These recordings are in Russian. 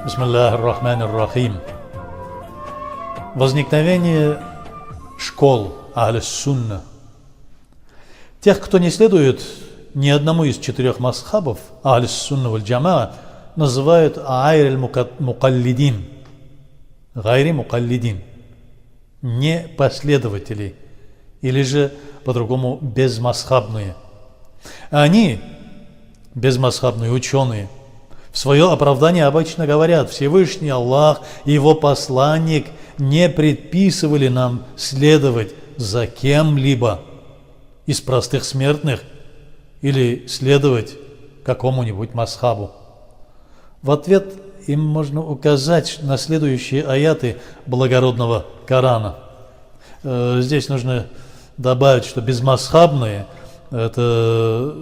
Бисмиллахир рахманир рахим. Возникновение школ Ахль-ас-Сунна. Тех, кто не следует ни одному из 4 мазхабов Ахль-ас-Сунна валь-Джамаа, называют айр-аль-мукаллидин, гайри-мукаллидин, не последователи, или же по-другому безмазхабные. Они, безмазхабные ученые, в свое оправдание обычно говорят: Всевышний Аллах и Его посланник не предписывали нам следовать за кем-либо из простых смертных или следовать какому-нибудь мазхабу. В ответ им можно указать на следующие аяты благородного Корана. Здесь нужно добавить, что безмазхабные, это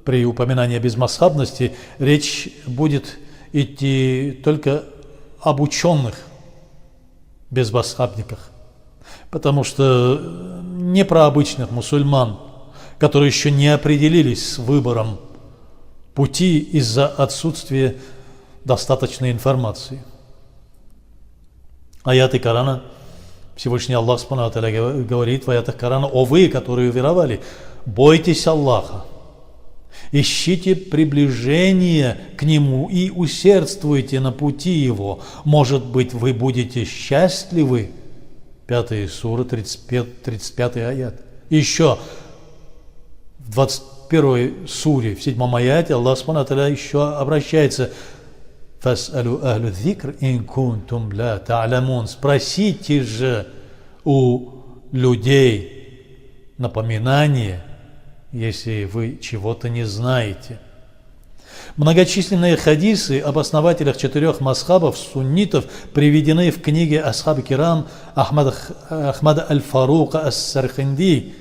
при упоминании о безмазхабности речь будет идти только об ученых безмазхабниках, потому что не про обычных мусульман, которые еще не определились с выбором пути из-за отсутствия достаточной информации. Аяты Корана, Всевышний Аллах Субхану ва Тааля говорит в аятах Корана: «О вы, которые уверовали, бойтесь Аллаха, ищите приближение к Нему и усердствуйте на пути Его. Может быть, вы будете счастливы». 5 сура, 35 аят. Еще в 21 суре, в 7 аяте, Аллах Субхану ва Тааля еще обращается: «Фас'алу ахлю зикр ин кунтум ла та'ламун». Спросите же у людей напоминание, если вы чего-то не знаете. Многочисленные хадисы об основателях 4 мазхабов суннитов приведены в книге Асхаб Кирам Ахмада аль-Фарука ас-Сархинди,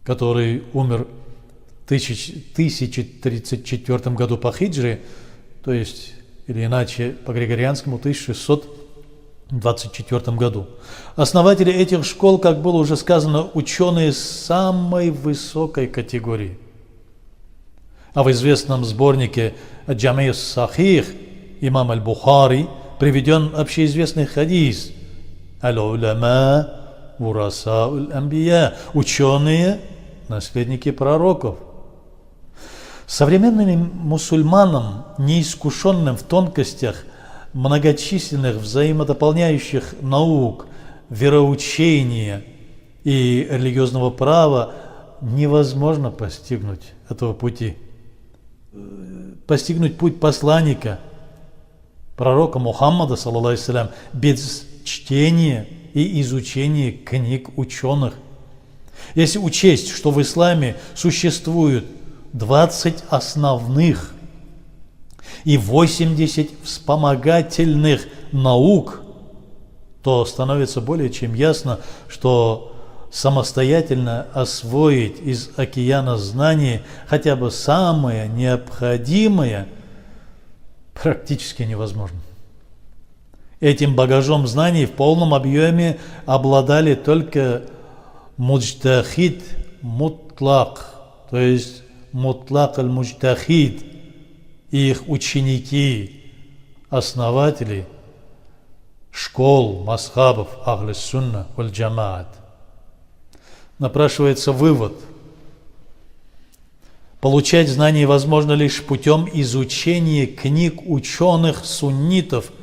который умер в 1034 году по хиджре, то есть, или иначе, по григорианскому, 1624 году. Основатели этих школ, как было уже сказано, ученые самой высокой категории. А в известном сборнике «Джами ас-Сахих» имам аль-Бухари приведен общеизвестный хадис: «Аль-уляма вураса'уль амбия» – ученые, наследники пророков. Современным мусульманам, неискушенным в тонкостях многочисленных взаимодополняющих наук, вероучения и религиозного права, невозможно постигнуть этого пути. Постигнуть путь посланника, пророка Мухаммада, саллаллаху алейхи вассалям, без чтения и изучения книг ученых. Если учесть, что в исламе существует 20 основных и 80 вспомогательных наук, то становится более чем ясно, что самостоятельно освоить из океана знаний хотя бы самое необходимое практически невозможно. Этим багажом знаний в полном объеме обладали только муджтахид мутлак, то есть мутлак аль-муджтахид, и их ученики, основатели школ, мазхабов Ахль-ас-Сунна валь-Джамаат. Напрашивается вывод: получать знания возможно лишь путем изучения книг ученых суннитов,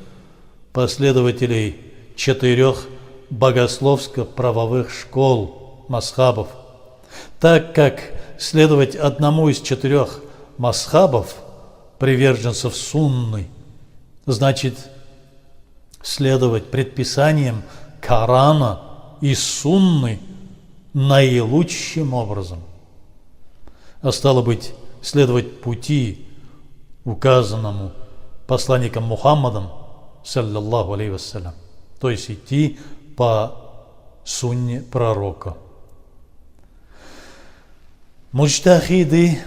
последователей 4 богословско-правовых школ, мазхабов, так как следовать одному из 4 мазхабов, приверженцев сунны, значит следовать предписаниям Корана и сунны наилучшим образом, а стало быть, следовать пути, указанному посланником Мухаммадом, саллаллаху алейхи вассалям, то есть идти по сунне пророка. Муджтахиды,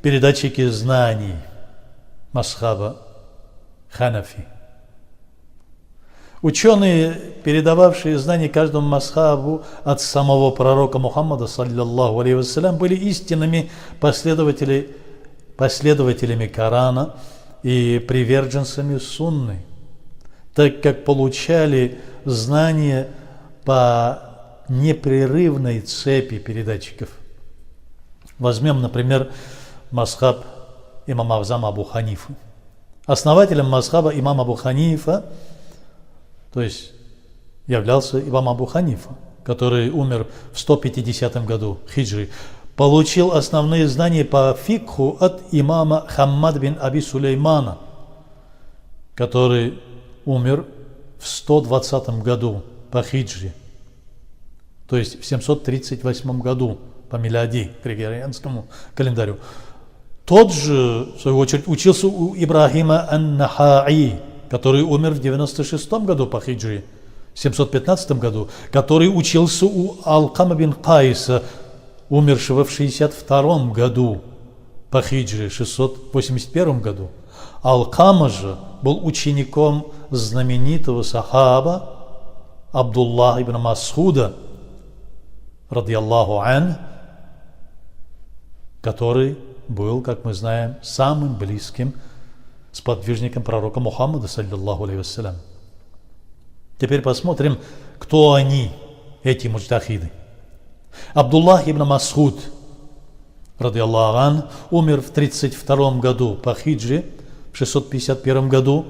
передатчики знаний мазхаба ханафи. Ученые, передававшие знания каждому мазхабу от самого пророка Мухаммада, саллаллаху алейхи вассалям, были истинными последователями Корана и приверженцами сунны, так как получали знания по непрерывной цепи передатчиков. Возьмем, например, мазхаб имама Азама Абу Ханифа. Основателем мазхаба имама Абу Ханифа, то есть являлся имам Абу Ханифа, который умер в 150 году хиджры, получил основные знания по фикху от имама Хаммад бин Аби Сулеймана, который умер в 120 году по хиджре, то есть в 738 году по милади, григорианскому календарю. Тот же, в свою очередь, учился у Ибрахима ан-Нахаи, который умер в 96 году по хиджре, в 715 году, который учился у Алкама бин Кайса, умершего в 62 году по хиджре, в 681 году. Алкама же был учеником знаменитого сахаба Абдуллаха ибн Масуда, радiyallahu ан, который был, как мы знаем, самым близким сподвижником пророка Мухаммада, саллиллаху алейхи вассалям. Теперь посмотрим, кто они, эти муджтахиды. Абдуллах ибн Масуд, радiyallahu ан, умер в 32 году по хиджре, в 651 году,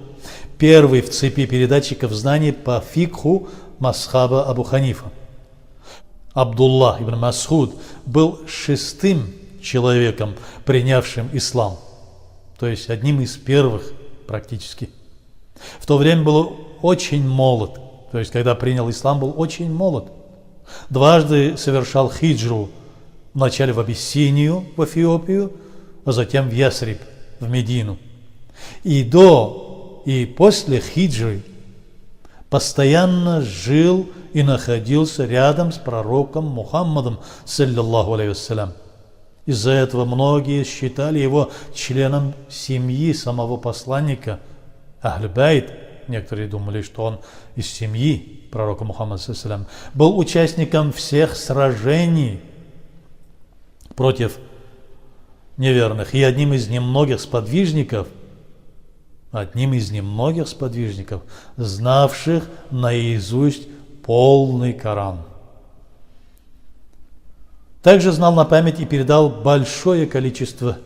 первый в цепи передатчиков знаний по фикху мазхаба Абу Ханифа. Абдуллах ибн Масуд был 6-м человеком, принявшим ислам, то есть одним из первых практически. В то время был очень молод, то есть когда принял ислам, был очень молод. Дважды совершал хиджру, вначале в Абиссинию, в Эфиопию, а затем в Ясриб, в Медину. И до и после хиджры постоянно жил и находился рядом с пророком Мухаммадом, саллиллаху алейхи вассалям. Из-за этого многие считали его членом семьи самого посланника Ахль-Байт. Некоторые думали, что он из семьи пророка Мухаммада, саллиллаху алейхи вассалям. Был участником всех сражений против неверных и одним из немногих сподвижников, знавших наизусть полный Коран. Также знал на память и передал большое количество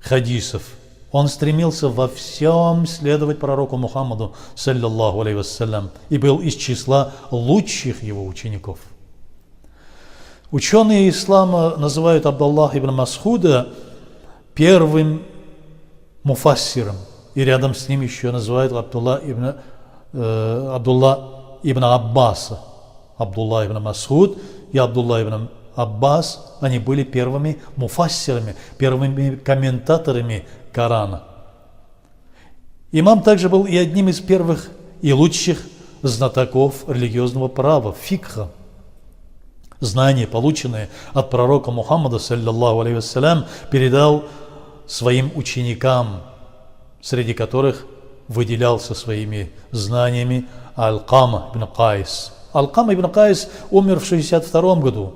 хадисов. Он стремился во всем следовать пророку Мухаммаду, саллиллаху алейхи вассалям, и был из числа лучших его учеников. Ученые ислама называют Абдуллаха ибн Масуда первым муфассиром, и рядом с ним еще называют Абдулла ибн Аббаса. Абдулла ибн Масуд и Абдулла ибн Аббас, они были первыми муфассирами, первыми комментаторами Корана. Имам также был и одним из первых и лучших знатоков религиозного права, фикха. Знания, полученные от пророка Мухаммада, саллиллаху алейхи вассалям, передал своим ученикам, среди которых выделялся своими знаниями Алкама ибн Кайс. Алкама ибн Кайс умер в 62 году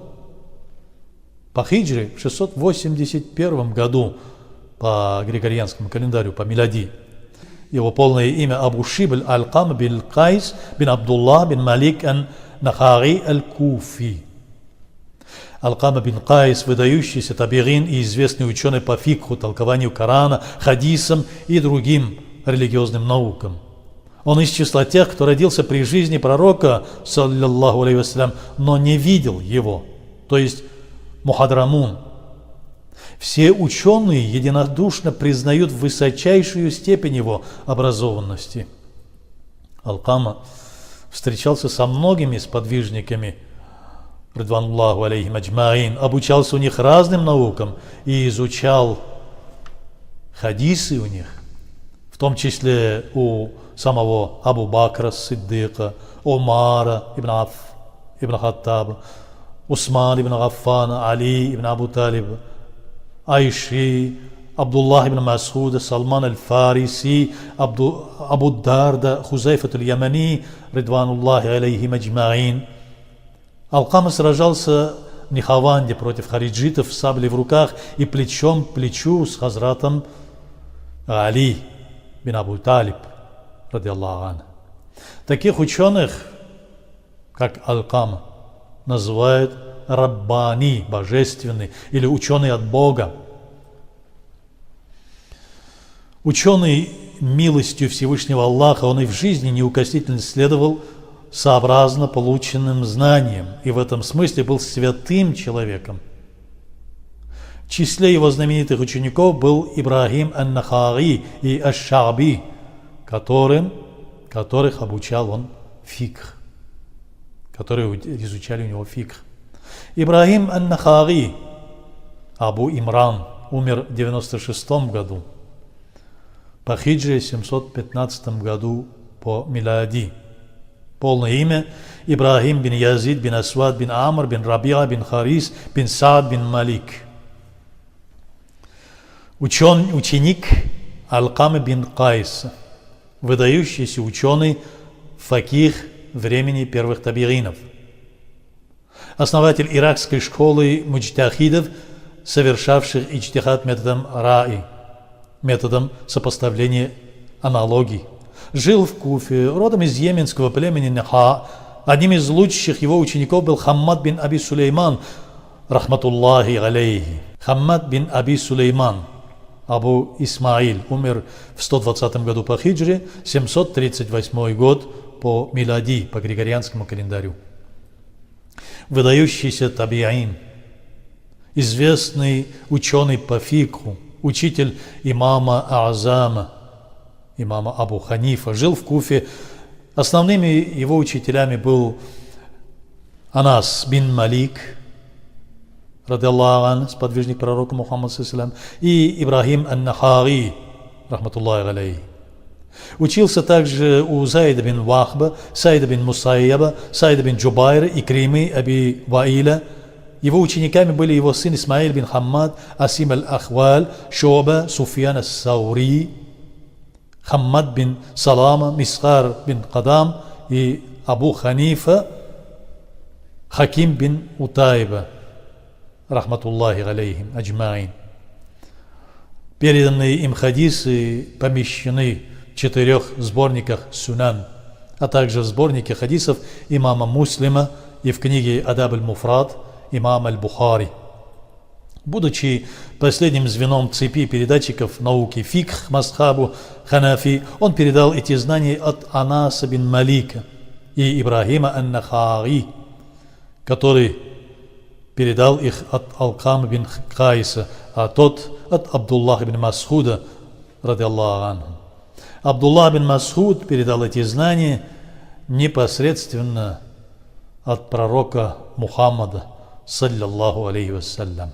по хиджре, в 681 году по григорианскому календарю, по милади. Его полное имя Абу Шибль Алкама бин Кайс бин Абдуллах бин Малик ан-Нахари аль-Куфи. Алкама бин Кайс, выдающийся табигин и известный ученый по фикху, толкованию Корана, хадисам и другим религиозным наукам. Он из числа тех, кто родился при жизни пророка, саллиллаху алейхи вассалям, но не видел его, то есть Мухадрамун. Все ученые единодушно признают высочайшую степень его образованности. Алкама встречался со многими сподвижниками, ридвануллаху алейхим аджмаин, обучался у них разным наукам и изучал хадисы у них, в том числе у самого Абу Бакра Сиддика, Умара ибн Хаттаба, Усман ибн Гаффана, Али ибн Абу Талиба, Айши, Абдуллах ибн Масуда, Салман аль-Фариси, Абу Дарда, Хузайфат аль-Ямани, ридвануллахи алейхим аджмаин. Алкама сражался в Нихаванде против хариджитов с саблей в руках и плечом к плечу с хазратом Али, бин Абу Талиб, ради Аллаху. Таких ученых, как Алкама, называют Раббани, божественный, или ученый от Бога. Ученый милостью Всевышнего Аллаха, он и в жизни неукоснительно следовал сообразно полученным знаниям, и в этом смысле был святым человеком. В числе его знаменитых учеников был Ибрахим ан-Нахаи и аш-Ша'би, которых обучал он фикх, которые изучали у него фикх. Ибрахим ан-Нахаи, Абу Имран, умер в 96 году, по хиджре 715 году по милади. Полное имя Ибрахим бин Язид бин Асвад бин Амр бин Рабиа бин Харис бин Саад бин Малик. Ученик Алкамы бин Кайса, выдающийся ученый, факих времени первых табиинов, основатель иракской школы муджтахидов, совершавших иджтихад методом раи, методом сопоставления аналогий. Жил в Куфе, родом из йеменского племени Наха. Одним из лучших его учеников был Хаммад бин Аби Сулейман, рахматуллахи алейхи. Хаммад бин Аби Сулейман, Абу Исмаиль, умер в 120 году по хиджре, 738 год по милади, по григорианскому календарю. Выдающийся табиин, известный ученый по фикху, учитель имама А'зама, имама Абу Ханифа, жил в Куфе. Основными его учителями был Анас бин Малик, ради Аллаху, сподвижник пророка Мухаммада саллаллаху алейхи, и Ибрахим ан-Нахаи, рахматуллахи алейхи. Учился также у Зайда бин Вахба, Сайда бин Мусайяба, Сайда бин Джубайра и Кримы Аби Ваиля. Его учениками были его сын Исмаиль бин Хаммад, Асим аль-Ахваль, Шоба, Суфьян ас-Саури, Хаммад бин Салама, Мисхар бин Кадам и Абу Ханифа, Хаким бин Утайба, рахматуллахи алейхим аджмаин. Переданные им хадисы помещены в 4 сборниках Сунан, а также в сборнике хадисов имама Муслима и в книге Адаб аль-Муфрад имама аль-Бухари. Будучи последним звеном цепи передатчиков науки фикх мазхабу Ханафи, он передал эти знания от Анаса бин Малика и Ибрахима ан-Нахаи, который передал их от Алкама бин Кайса, а тот от Абдуллаха бин Масхуда, ради Аллаху анху. Абдуллах бин Масхуд передал эти знания непосредственно от пророка Мухаммада, саллаллаху алейхи вассалям.